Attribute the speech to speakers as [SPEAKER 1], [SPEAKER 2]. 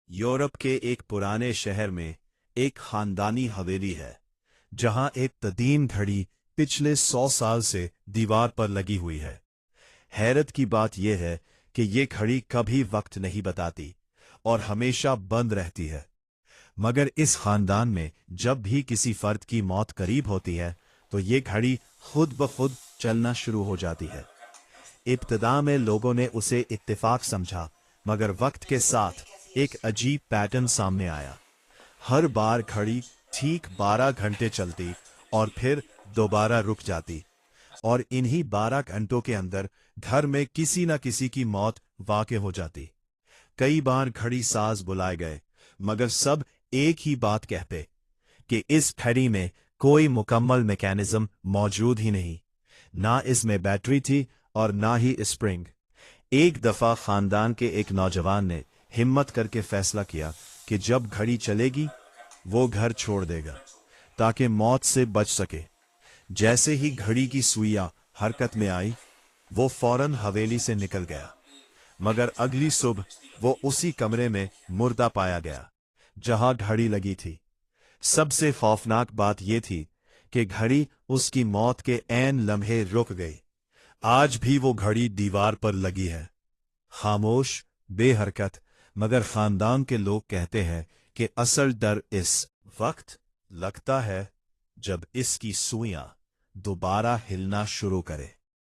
[SPEAKER 1] Europe के एक पुराने शहर में एक खानदानी हवेली है जहां एक कदीम घड़ी पिछले 100 साल से दीवार पर लगी हुई है। हैरत की बात यह है कि ये घड़ी कभी वक्त नहीं बताती और हमेशा बंद रहती है। मगर इस खानदान में जब भी किसी फर्द की मौत करीब होती है तो ये घड़ी खुद ब खुद चलना शुरू हो जाती है। इब्तिदा में लोगों ने उसे इत्तेफाक समझा, मगर वक्त के साथ एक अजीब पैटर्न सामने आया। हर बार घड़ी ठीक 12 घंटे चलती और फिर दोबारा रुक जाती, और इन्हीं 12 घंटों के अंदर घर में किसी न किसी की मौत वाक़ हो जाती। कई बार घड़ी साज बुलाए गए, मगर सब एक ही बात कहते कि इस घड़ी में कोई मुकम्मल मैकेनिज्म मौजूद ही नहीं। ना इसमें बैटरी थी और ना ही स्प्रिंग। एक दफा खानदान के एक नौजवान ने हिम्मत करके फैसला किया कि जब घड़ी चलेगी वो घर छोड़ देगा ताकि मौत से बच सके। जैसे ही घड़ी की सुइयां हरकत में आई, वो फौरन हवेली से निकल गया। मगर अगली सुबह वो उसी कमरे में मुर्दा पाया गया जहां घड़ी लगी थी। सबसे खौफनाक बात यह थी कि घड़ी उसकी मौत के ऐन लम्हे रुक गई। आज भी वो घड़ी दीवार पर लगी है, खामोश, बेहरकत। मगर खानदान के लोग कहते हैं कि असल डर इस वक्त लगता है जब इसकी सुइयां दोबारा हिलना शुरू करे।